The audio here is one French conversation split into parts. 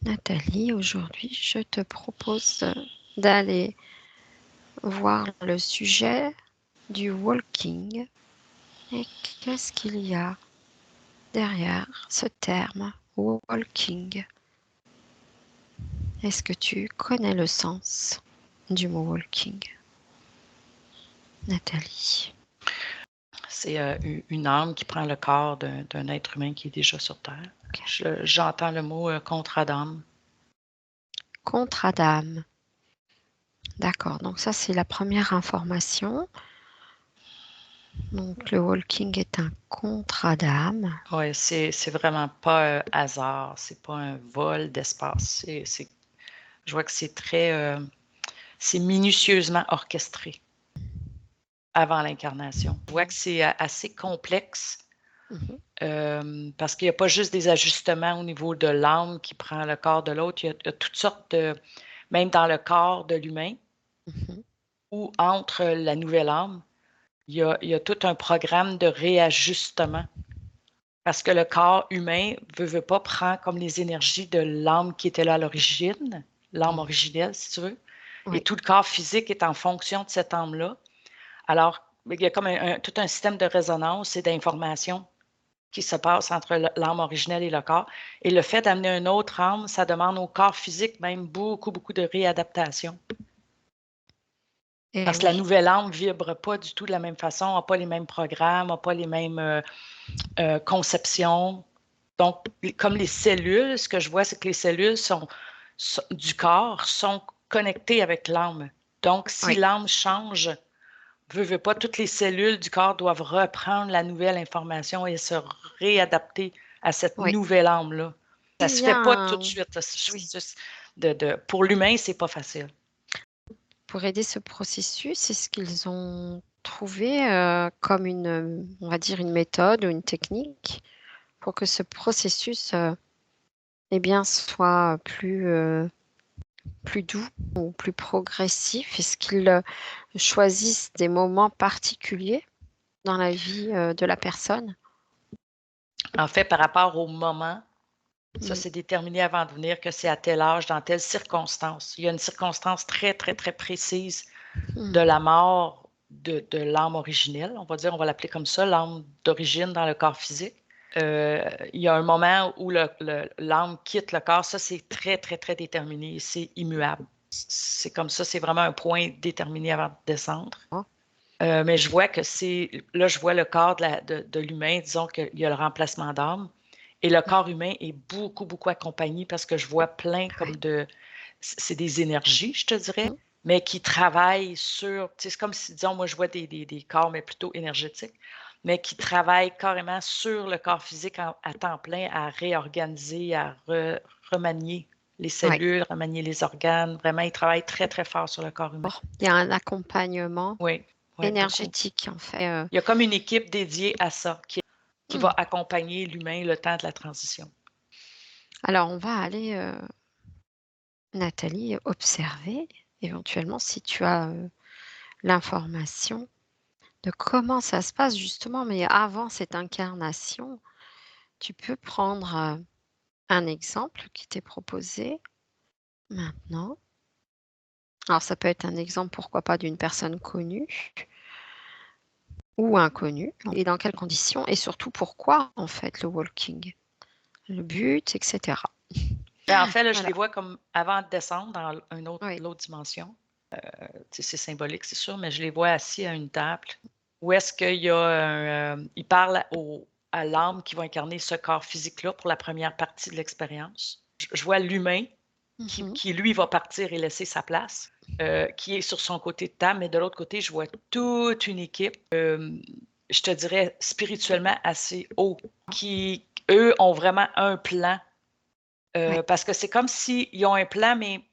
Nathalie, aujourd'hui, je te propose d'aller voir le sujet du walking et qu'est-ce qu'il y a derrière ce terme walking. Est-ce que tu connais le sens du mot walking, Nathalie? C'est une âme qui prend le corps d'un être humain qui est déjà sur Terre. Okay. J'entends le mot contre Adam. Contre Adam. D'accord, donc ça c'est la première information. Donc le walking est un contrat d'âme. Oui, c'est vraiment pas un hasard, c'est pas un vol d'espace. Je vois que c'est très, c'est minutieusement orchestré avant l'incarnation. Je vois que c'est assez complexe parce qu'il n'y a pas juste des ajustements au niveau de l'âme qui prend le corps de l'autre, il y a toutes sortes de, même dans le corps de l'humain ou entre la nouvelle âme, il y a tout un programme de réajustement. Parce que le corps humain veut pas prendre comme les énergies de l'âme qui était là à l'origine, l'âme originelle, si tu veux. Oui. Et tout le corps physique est en fonction de cette âme-là. Alors, il y a comme tout un système de résonance et d'information qui se passe entre l'âme originelle et le corps. Et le fait d'amener une autre âme, ça demande au corps physique même beaucoup, beaucoup de réadaptation. Parce que la nouvelle âme ne vibre pas du tout de la même façon, n'a pas les mêmes programmes, n'a pas les mêmes conceptions. Donc, comme les cellules, ce que je vois, c'est que les cellules du corps sont connectées avec l'âme. Donc, si l'âme change, veut pas, toutes les cellules du corps doivent reprendre la nouvelle information et se réadapter à cette nouvelle âme-là. Ça ne se fait pas tout de suite. Pour l'humain, c'est pas facile. Pour aider ce processus, c'est ce qu'ils ont trouvé comme on va dire une méthode ou une technique pour que ce processus soit plus doux ou plus progressif. Est-ce qu'ils choisissent des moments particuliers dans la vie de la personne? En fait, par rapport au moment, ça, c'est déterminé avant de venir que c'est à tel âge, dans telle circonstance. Il y a une circonstance très, très, très précise de la mort de l'âme originelle. On va dire, on va l'appeler comme ça, l'âme d'origine dans le corps physique. Il y a un moment où l'âme quitte le corps. Ça, c'est très, très, très déterminé. C'est immuable. C'est comme ça, c'est vraiment un point déterminé avant de descendre. Mais je vois que là, je vois le corps de l'humain, disons qu'il y a le remplacement d'âme. Et le corps humain est beaucoup, beaucoup accompagné parce que je vois plein comme c'est des énergies, je te dirais, mais qui travaillent sur, c'est comme si, disons, moi, je vois des corps, mais plutôt énergétiques, mais qui travaillent carrément sur le corps physique à temps plein, à réorganiser, à remanier les cellules, remanier les organes. Vraiment, ils travaillent très, très fort sur le corps humain. Il y a un accompagnement énergétique, beaucoup. En fait. Il y a comme une équipe dédiée à ça qui va accompagner l'humain le temps de la transition. Alors, on va aller, Nathalie, observer éventuellement si tu as l'information de comment ça se passe justement, mais avant cette incarnation, tu peux prendre un exemple qui t'est proposé maintenant. Alors, ça peut être un exemple, pourquoi pas, d'une personne connue ou inconnue, et dans quelles conditions, et surtout pourquoi, en fait, le walking, le but, etc. En fait, là, je les vois comme avant de descendre dans l'autre dimension. C'est symbolique, c'est sûr, mais je les vois assis à une table où est-ce qu'il y a ils parlent à l'âme qui va incarner ce corps physique-là pour la première partie de l'expérience. Je vois l'humain qui, lui, va partir et laisser sa place, qui est sur son côté de table, mais de l'autre côté, je vois toute une équipe, je te dirais, spirituellement assez haut, qui, eux, ont vraiment un plan. Parce que c'est comme s'ils ont un plan, mais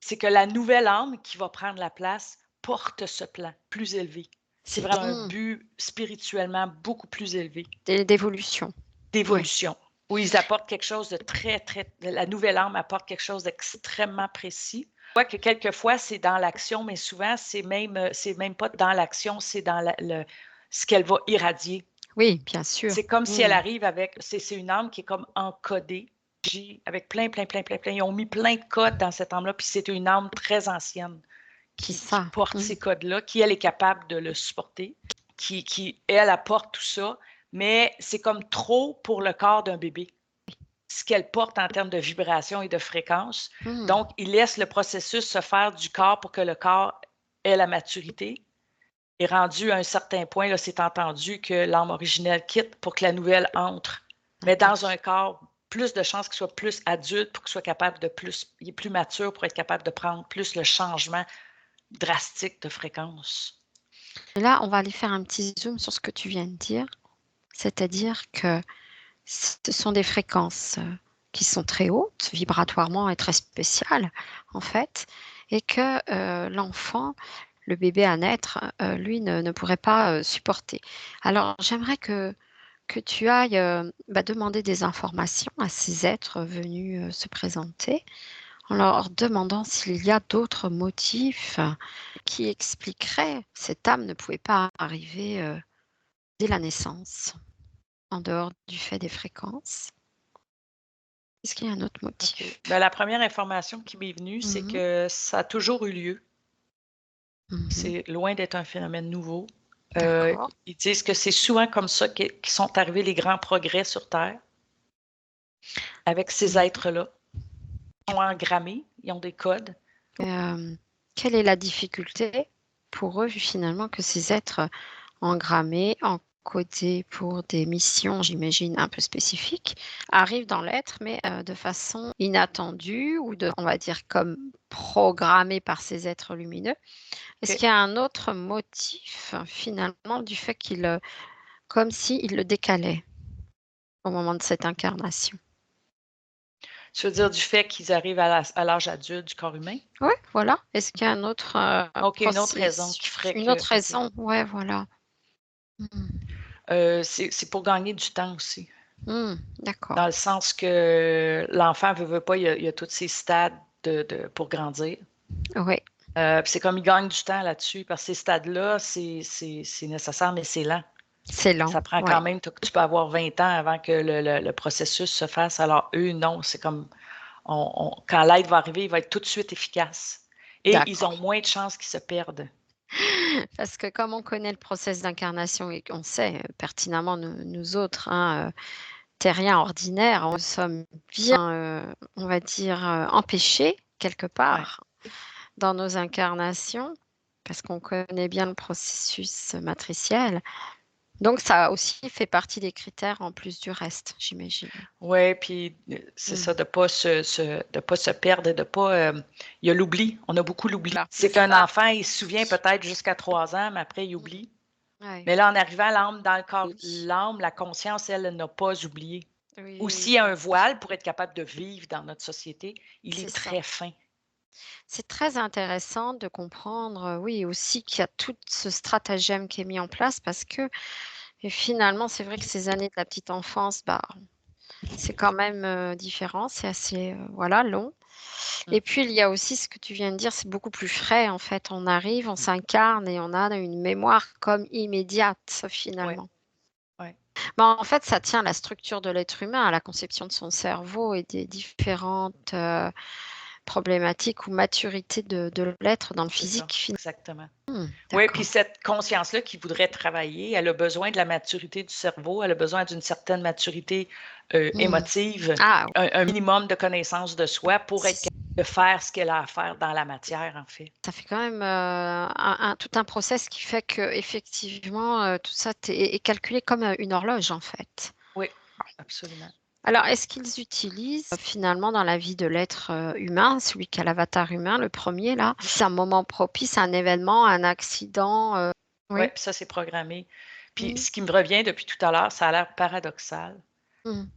c'est que la nouvelle âme qui va prendre la place porte ce plan plus élevé. C'est vraiment un but spirituellement beaucoup plus élevé. D'évolution. D'évolution. Où ils apportent quelque chose de très, très... La nouvelle âme apporte quelque chose d'extrêmement précis. Je vois que quelquefois, c'est dans l'action, mais souvent, c'est même pas dans l'action, c'est dans ce qu'elle va irradier. Oui, bien sûr. C'est comme si elle arrive avec... C'est une âme qui est comme encodée. avec plein, plein, plein, plein, plein. Ils ont mis plein de codes dans cette âme-là, puis c'est une âme très ancienne qui porte ces codes-là, qui, elle, est capable de le supporter, qui, elle, apporte tout ça, mais c'est comme trop pour le corps d'un bébé, ce qu'elle porte en termes de vibration et de fréquence. Donc, il laisse le processus se faire du corps pour que le corps ait la maturité. Et rendu à un certain point, là, c'est entendu que l'âme originelle quitte pour que la nouvelle entre, mais dans un corps plus de chances qu'il soit plus adulte pour qu'il soit capable de plus, il est plus mature pour être capable de prendre plus le changement drastique de fréquence. Et là, on va aller faire un petit zoom sur ce que tu viens de dire, c'est-à-dire que ce sont des fréquences qui sont très hautes, vibratoirement et très spéciales, en fait, et que l'enfant, le bébé à naître, lui, ne pourrait pas supporter. Alors, j'aimerais que tu ailles demander des informations à ces êtres venus se présenter, en leur demandant s'il y a d'autres motifs qui expliqueraient que cette âme ne pouvait pas arriver dès la naissance, en dehors du fait des fréquences. Est-ce qu'il y a un autre motif? Okay. La première information qui m'est venue, c'est que ça a toujours eu lieu. C'est loin d'être un phénomène nouveau. Ils disent que c'est souvent comme ça qu'ils sont arrivés les grands progrès sur Terre, avec ces êtres-là. Ils sont engrammés, ils ont des codes. Quelle est la difficulté pour eux, finalement, que ces êtres engrammés, encodés pour des missions, j'imagine, un peu spécifiques, arrivent dans l'être, mais de façon inattendue ou on va dire, comme programmés par ces êtres lumineux? Est-ce qu'il y a un autre motif, finalement, du fait qu'ils, comme s'ils le décalaient au moment de cette incarnation? Tu veux dire du fait qu'ils arrivent à l'âge adulte du corps humain? Oui, voilà. Est-ce qu'il y a un autre OK, une autre raison qui ferait une que autre raison? Ouais, voilà. c'est pour gagner du temps aussi. D'accord. Dans le sens que l'enfant veut pas, il y a tous ces stades pour grandir. Oui. Puis c'est comme il gagne du temps là-dessus, parce que ces stades-là, c'est nécessaire, mais c'est lent. C'est lent, Ça prend quand même, tu peux avoir 20 ans avant que le processus se fasse. Alors eux, non, c'est comme, quand l'aide va arriver, il va être tout de suite efficace. Et ils ont moins de chances qu'ils se perdent. Parce que comme on connaît le process d'incarnation et qu'on sait pertinemment, nous autres, terriens ordinaires, nous sommes bien, on va dire, empêchés quelque part dans nos incarnations, parce qu'on connaît bien le processus matriciel. Donc ça aussi fait partie des critères en plus du reste, j'imagine. Oui, puis c'est ça, de pas se perdre et de pas. Il y a l'oubli. On a beaucoup l'oubli. Voilà. C'est qu'un enfant, il se souvient peut-être jusqu'à 3 ans, mais après, il oublie. Mais là, en arrivant, l'âme dans le corps, l'âme, la conscience, elle n'a pas oublié. Ou s'il y a un voile pour être capable de vivre dans notre société, il est très fin. C'est très intéressant de comprendre, oui, aussi qu'il y a tout ce stratagème qui est mis en place parce que finalement, c'est vrai que ces années de la petite enfance, c'est quand même différent, c'est assez, voilà, long. Et puis, il y a aussi ce que tu viens de dire, c'est beaucoup plus frais, en fait. On arrive, on s'incarne et on a une mémoire comme immédiate, finalement. Ouais. En fait, ça tient à la structure de l'être humain, à la conception de son cerveau et des différentes problématiques ou maturités de l'être dans le physique. Exactement. Oui, puis cette conscience-là qui voudrait travailler, elle a besoin de la maturité du cerveau, elle a besoin d'une certaine maturité émotive, un minimum de connaissance de soi pour être capable de faire ce qu'elle a à faire dans la matière, en fait. Ça fait quand même tout un process qui fait qu'effectivement, tout ça est calculé comme une horloge, en fait. Oui, absolument. Alors, est-ce qu'ils utilisent finalement dans la vie de l'être humain, celui qui a l'avatar humain, le premier là, c'est un moment propice, un événement, un accident? Oui, puis ça, c'est programmé. Puis ce qui me revient depuis tout à l'heure, ça a l'air paradoxal.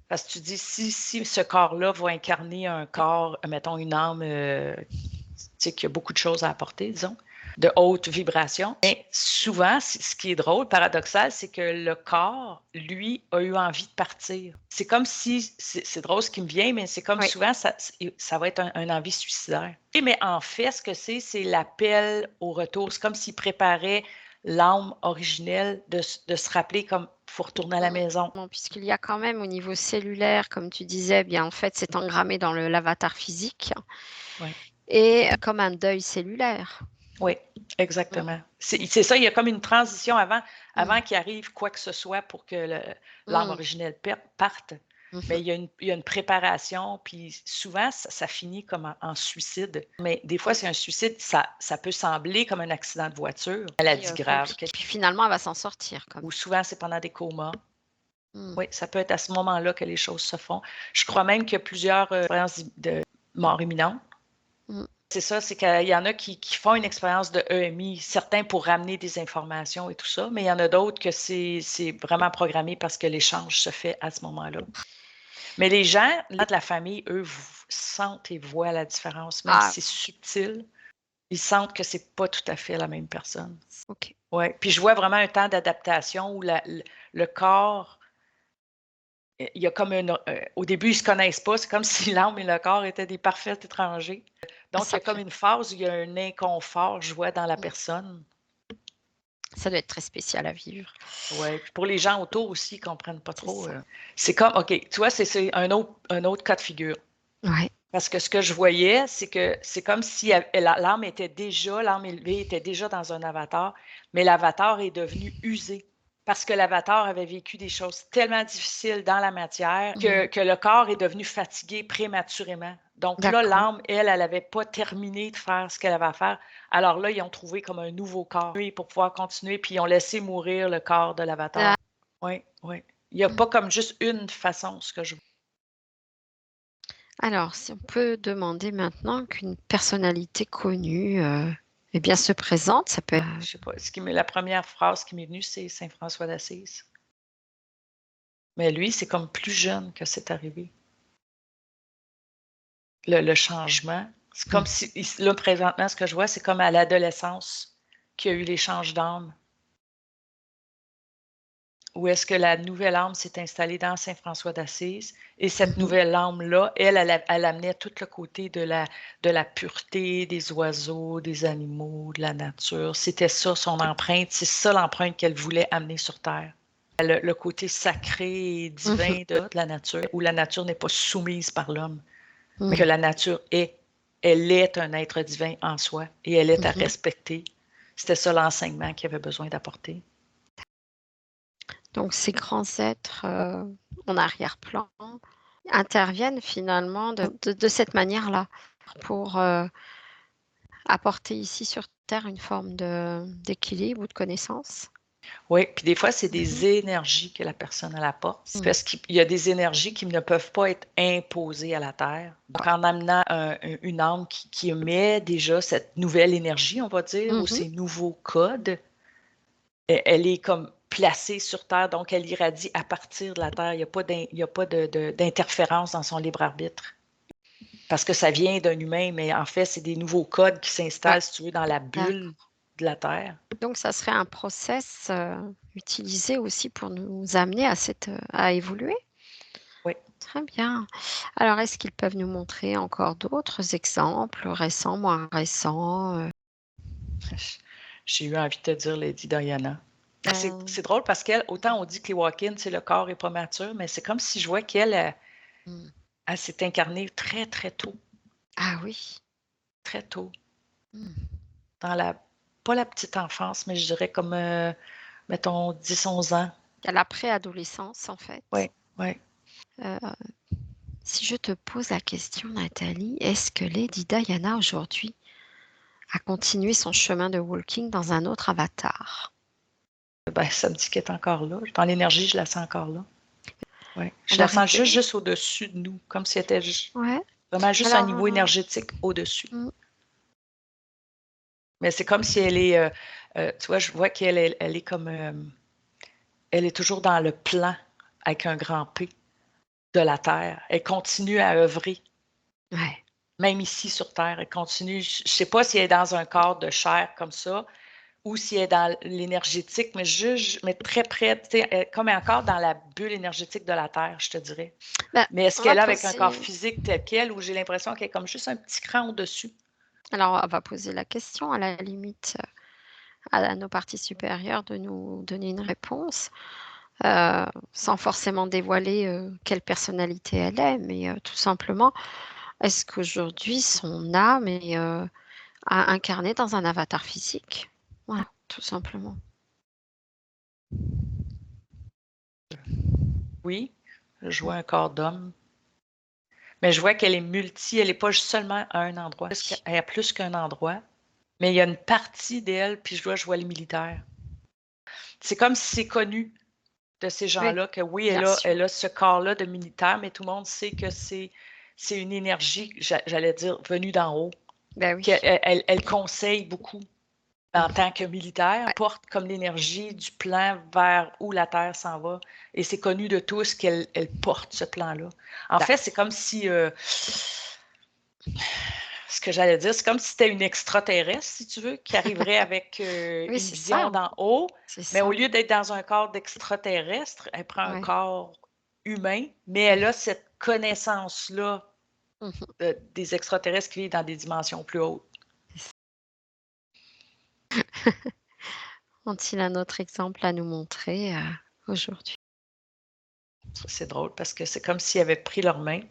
Parce que tu dis, si ce corps-là va incarner un corps, mettons une âme, qui a beaucoup de choses à apporter, disons, de haute vibration. Mais souvent, ce qui est drôle, paradoxal, c'est que le corps, lui, a eu envie de partir. C'est comme si, c'est drôle ce qui me vient, mais c'est comme souvent, ça va être un envie suicidaire. Mais en fait, ce que c'est l'appel au retour. C'est comme s'il préparait l'âme originelle de se rappeler comme il faut retourner à la maison. Bon, puisqu'il y a quand même au niveau cellulaire, comme tu disais, bien en fait, c'est engrammé dans l'avatar physique Oui, et comme un deuil cellulaire. oui, Mmh, exactement. C'est ça, il y a comme une transition mmh, avant qu'il arrive quoi que ce soit pour que l'âme mmh, originelle parte. mmh. Mais il y a une préparation, puis souvent, ça finit comme en suicide. Mais des fois, c'est un suicide, ça peut sembler comme un accident de voiture, Puis, maladie grave, compliqué. Puis finalement, elle va s'en sortir comme ou souvent, c'est pendant des comas. mmh, Oui, ça peut être à ce moment-là que les choses se font. Je crois même qu'il y a plusieurs expériences de mort imminente. mmh. C'est ça, c'est qu'il y en a qui font une expérience de EMI, certains pour ramener des informations et tout ça, mais il y en a d'autres que c'est vraiment programmé parce que l'échange se fait à ce moment-là. Mais les gens de la famille, eux, sentent et voient la différence, même Ah, si c'est subtil, ils sentent que c'est pas tout à fait la même personne. OK. Ouais. Puis je vois vraiment un temps d'adaptation où le corps, il y a comme au début, ils se connaissent pas, c'est comme si l'âme et le corps étaient des parfaits étrangers. Ah, Donc, il y a comme une phase où il y a un inconfort, je vois, dans la mmh, personne. ça doit être très spécial à vivre. Ouais, puis pour les gens autour aussi, ils comprennent pas C'est trop. ça. C'est comme, OK, tu vois, c'est un autre cas de figure. Ouais. Parce que ce que je voyais, c'est que c'est comme si l'âme élevée était déjà dans un avatar, mais l'avatar est devenu usé. Parce que l'avatar avait vécu des choses tellement difficiles dans la matière Mmh. que le corps est devenu fatigué prématurément. Donc là, D'accord. l'âme, elle n'avait pas terminé de faire ce qu'elle avait à faire. Alors là, ils ont trouvé comme un nouveau corps pour pouvoir continuer, puis ils ont laissé mourir le corps de l'avatar. Da Oui, oui. Il n'y a mmh. pas comme juste une façon, ce que je vois. Alors, si on peut demander maintenant qu'une personnalité connue, eh bien, se présente, ça peut être Je sais pas, la première phrase qui m'est venue, c'est Saint François d'Assise. Mais lui, c'est comme plus jeune que c'est arrivé. Le changement, c'est comme mmh, si, là, présentement, ce que je vois, c'est comme à l'adolescence qu'il y a eu l'échange d'âmes. Où est-ce que la nouvelle âme s'est installée dans Saint François d'Assise et cette mmh. nouvelle âme-là, elle amenait tout le côté de la pureté des oiseaux, des animaux, de la nature. C'était ça son empreinte, c'est ça l'empreinte qu'elle voulait amener sur Terre. Le côté sacré et Mmh. divin de la nature, où la nature n'est pas soumise par l'homme, mais que Mmh. la nature elle est un être divin en soi et elle est à Mmh. respecter. C'était ça l'enseignement qu'il avait besoin d'apporter. Donc ces grands êtres, en arrière-plan interviennent finalement de cette manière-là pour, apporter ici sur terre une forme d'équilibre ou de connaissance? Oui, puis des fois, c'est Mmh. des énergies que la personne elle apporte, Mmh. parce qu'il y a des énergies qui ne peuvent pas être imposées à la Terre. Donc, en amenant une âme qui émet déjà cette nouvelle énergie, on va dire, ou Mmh. ces nouveaux codes, elle est comme placée sur Terre, donc elle irradie à partir de la Terre. Il n'y a pas d'interférence dans son libre arbitre. Parce que ça vient d'un humain, mais en fait, c'est des nouveaux codes qui s'installent, si tu veux, dans la bulle D'accord. de la Terre. Donc ça serait un process, utilisé aussi pour nous amener à à évoluer? Oui. Très bien. Alors est-ce qu'ils peuvent nous montrer encore d'autres exemples récents, moins récents, J'ai eu envie de te dire Lady Diana. heu? C'est drôle parce qu'elle, autant on dit que les walk-ins, le corps est pas mature, mais c'est comme si je vois qu'elle, Mmh. elle s'est incarnée très, très tôt, Ah oui. très tôt, Mmh. dans pas la petite enfance, mais je dirais comme, mettons 10, 11 ans. Il y a la préadolescence en fait. Oui, oui. Heu, si je te pose la question Nathalie, est-ce que Lady Diana aujourd'hui a continué son chemin de walking dans un autre avatar? Ben, ça me dit qu'elle est encore là. Dans l'énergie, je la sens encore là. Oui. Je Elle la aurait sens pu juste au-dessus de nous, comme si elle était ouais. vraiment juste un Alors, niveau énergétique au-dessus. mmh, Mais c'est comme si elle est, tu vois, je vois elle est comme, elle est toujours dans le plan avec un grand P de la Terre. Elle continue à œuvrer, ouais. même ici sur Terre. Elle continue. Je ne sais pas si elle est dans un corps de chair comme ça ou si elle est dans l'énergétique, mais très près, tu sais, comme encore dans la bulle énergétique de la Terre, je te dirais. Bah, Mais est-ce on va qu'elle est avec un corps poser physique tel quel ou j'ai l'impression qu'elle est comme juste un petit cran au-dessus? alors on va poser la question à la limite, à nos parties supérieures de nous donner une réponse, sans forcément dévoiler, quelle personnalité elle est, mais tout simplement, est-ce qu'aujourd'hui son âme est, incarnée dans un avatar physique? Voilà, tout simplement. Oui, je vois un corps d'homme, mais je vois qu'elle est elle n'est pas seulement à un endroit, elle a plus qu'un endroit, mais il y a une partie d'elle, puis je vois les militaires. C'est comme si c'est connu de ces Oui, gens-là que oui, bien sûr. elle a ce corps-là de militaire, mais tout le monde sait que c'est une énergie, j'allais dire, venue d'en haut, Ben oui. qu'elle conseille beaucoup en Mmh. tant que militaire, Ouais, porte comme l'énergie du plan vers où la Terre s'en va. Et c'est connu de tous qu'elle porte ce plan-là. En fait, c'est comme si, ce que j'allais dire, c'est comme si c'était une extraterrestre, si tu veux, qui arriverait avec oui, une c'est ça, vision d'en haut, c'est mais au ça. lieu d'être dans un corps d'extraterrestre, elle prend un Ouais. corps humain, mais elle a cette connaissance-là Mmh. des extraterrestres qui vivent dans des dimensions plus hautes. Ont-ils un autre exemple à nous montrer, aujourd'hui? Ça, c'est drôle parce que c'est comme s'ils avaient pris leurs mains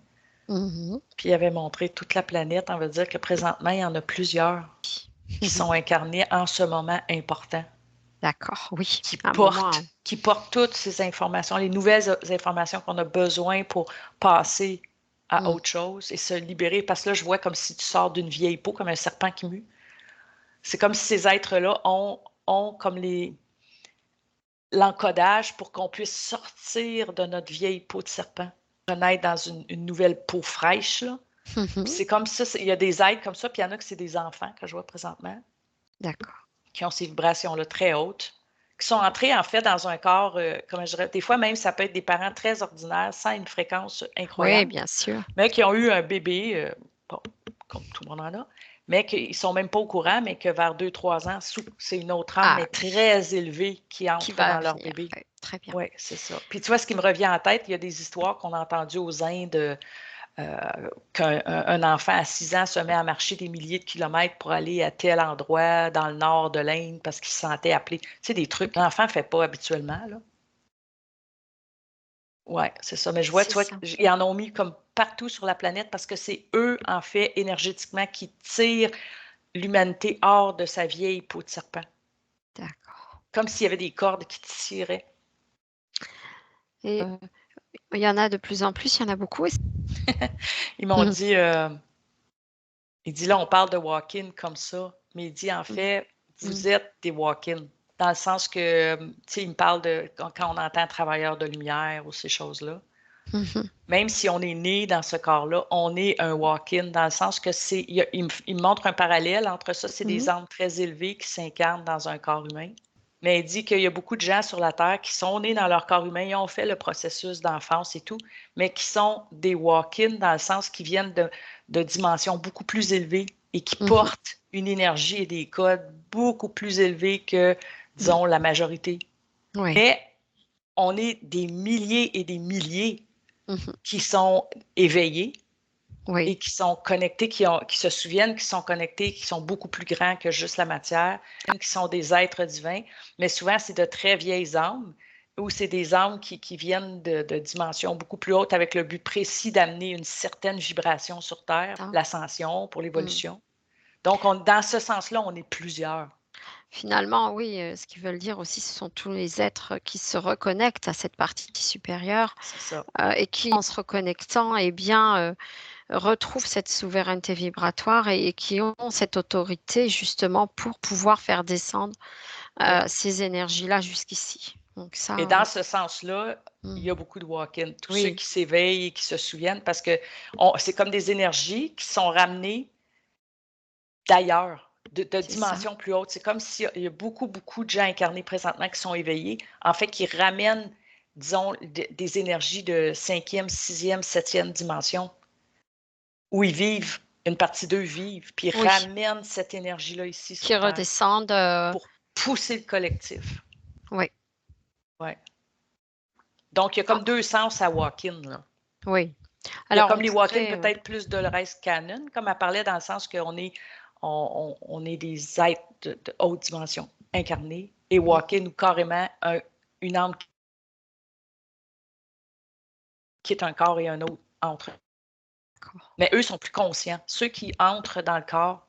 Mmh. puis ils avaient montré toute la planète. On veut dire que présentement, il y en a plusieurs qui sont incarnés en ce moment important, D'accord, oui, qui un moment, portent, qui portent toutes ces informations, les nouvelles informations qu'on a besoin pour passer à mmh, autre chose et se libérer. Parce que là, je vois comme si tu sors d'une vieille peau, comme un serpent qui mue. C'est comme si ces êtres-là ont comme l'encodage pour qu'on puisse sortir de notre vieille peau de serpent, renaître dans une nouvelle peau fraîche, là. Puis mmh. c'est comme ça, il y a des êtres comme ça, puis il y en a que c'est des enfants que je vois présentement, D'accord. qui ont ces vibrations-là très hautes, qui sont entrés en fait dans un corps, comment je dirais, des fois même ça peut être des parents très ordinaires, sans une fréquence Oui, incroyable, bien sûr. mais qui ont eu un bébé, bon, comme tout le monde en a, mais qu'ils ne sont même pas au courant, mais que vers 2, 3 ans, c'est une autre âme, Ah mais oui, très élevée, qui qui entre va dans leur venir, bébé. ouais, très bien. Oui, c'est ça. Puis tu vois, ce qui me revient en tête, il y a des histoires qu'on a entendues aux Indes, qu'un enfant à 6 ans se met à marcher des milliers de kilomètres pour aller à tel endroit dans le nord de l'Inde parce qu'il se sentait appelé. Tu sais, des trucs que l'enfant ne fait pas habituellement, là. Oui, c'est ça. Mais je vois, C'est tu vois, ça. ils en ont mis comme partout sur la planète parce que c'est eux, en fait, énergétiquement, qui tirent l'humanité hors de sa vieille peau de serpent. D'accord. Comme s'il y avait des cordes qui tiraient. Et il y en a de plus en plus, il y en a beaucoup et Ils m'ont mmh dit, il dit là, on parle de walk-in comme ça, mais il dit en mh, fait, mmh, vous êtes des walk-in. Dans le sens que, tu sais, il me parle de quand on entend travailleur de lumière ou ces choses-là. mmh. Même si on est né dans ce corps-là, on est un walk-in, dans le sens que il me montre un parallèle entre ça, c'est des Mmh. âmes très élevées qui s'incarnent dans un corps humain. Mais il dit qu'il y a beaucoup de gens sur la Terre qui sont nés dans leur corps humain, ils ont fait le processus d'enfance et tout, mais qui sont des walk-in dans le sens qu'ils viennent de dimensions beaucoup plus élevées et qui Mmh. portent une énergie et des codes beaucoup plus élevés que, Mmh. disons, la majorité. Ouais. Mais on est des milliers et des milliers Mmh. qui sont éveillés Oui. et qui sont connectés, qui se souviennent, qui sont connectés, qui sont beaucoup plus grands que juste la matière, qui sont des êtres divins. Mais souvent, c'est de très vieilles âmes ou c'est des âmes qui viennent de dimensions beaucoup plus hautes avec le but précis d'amener une certaine vibration sur Terre, Ça. l'ascension pour Mmh. l'évolution. Donc, dans ce sens-là, on est plusieurs. Finalement, oui, ce qu'ils veulent dire aussi, ce sont tous les êtres qui se reconnectent à cette partie supérieure, C'est ça. et qui, en se reconnectant, eh bien, retrouvent cette souveraineté vibratoire et qui ont cette autorité justement pour pouvoir faire descendre, Oui. ces énergies-là jusqu'ici. Donc Et ça, dans ce sens-là, il y mmh, a beaucoup de walk-in. Tous ceux oui, qui s'éveillent et qui se souviennent, parce que c'est comme des énergies qui sont ramenées d'ailleurs, de c'est ça. dimensions plus hautes. C'est comme s'il y a beaucoup, beaucoup de gens incarnés présentement qui sont éveillés, en fait, qui ramènent, disons, des énergies de cinquième, sixième, septième dimension, où ils vivent, une partie d'eux vivent, puis ils Oui, ramènent cette énergie-là ici qui sur Terre redescendent, pour pousser le collectif. oui. Ouais. Donc, il y a Ah, comme deux sens à walk-in, là. oui. Il y a Alors comme on les walk-in pourrait, peut-être plus Dolores Cannon, comme elle parlait dans le sens qu'on est, on est des êtres de haute dimension. incarnée et walker nous carrément une âme qui est un corps et un autre entre. Mais eux sont plus conscients. Ceux qui entrent dans le corps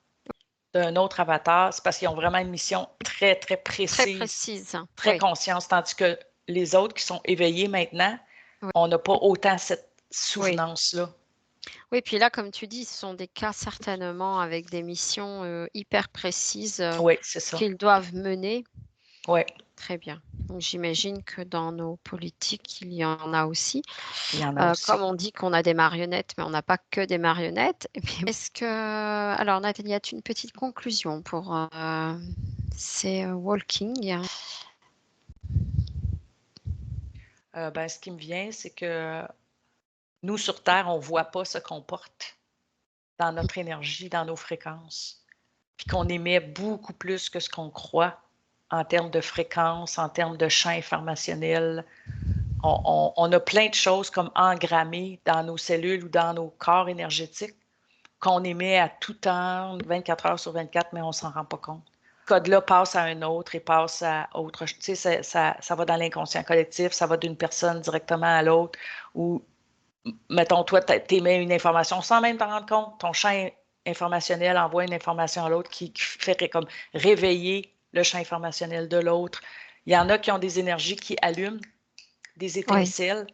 d'un autre avatar, c'est parce qu'ils ont vraiment une mission très, très précise, très consciente, tandis que les autres qui sont éveillés maintenant, on n'a pas autant cette souvenance-là. Oui, puis là, comme tu dis, ce sont des cas certainement avec des missions hyper précises qu'ils doivent mener. Oui. Très bien. Donc, j'imagine que dans nos politiques, il y en a aussi. Il y en a aussi. Comme on dit qu'on a des marionnettes, mais on n'a pas que des marionnettes. Alors, Nathalie, as-tu une petite conclusion pour ces walking? Ce qui me vient, c'est que nous, sur Terre, on ne voit pas ce qu'on porte dans notre énergie, dans nos fréquences, puis qu'on émet beaucoup plus que ce qu'on croit en termes de fréquences, en termes de champs informationnels. On a plein de choses comme engrammées dans nos cellules ou dans nos corps énergétiques qu'on émet à tout temps, 24 heures sur 24, mais on ne s'en rend pas compte. Ce code-là passe à un autre et passe à autre chose. Tu sais, ça va dans l'inconscient collectif, ça va d'une personne directement à l'autre. Ou, mettons, toi, tu émets une information sans même t'en rendre compte. Ton champ informationnel envoie une information à l'autre qui fait comme réveiller le champ informationnel de l'autre. Il y en a qui ont des énergies qui allument des étincelles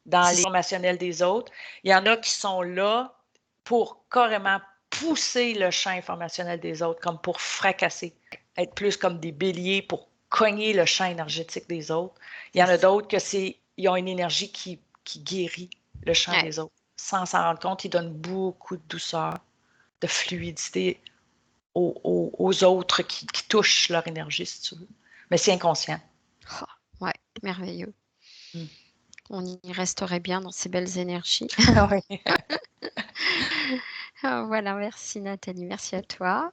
dans l'informationnel des autres. Il y en a qui sont là pour carrément pousser le champ informationnel des autres, comme pour fracasser, être plus comme des béliers pour cogner le champ énergétique des autres. Il y en a d'autres ils ont une énergie qui guérit le champ des autres. Sans s'en rendre compte, ils donnent beaucoup de douceur, de fluidité aux autres qui touchent leur énergie, si tu veux. Mais c'est inconscient. Ouais, merveilleux. On y resterait bien dans ces belles énergies. Oui. Voilà, merci Nathalie, merci à toi.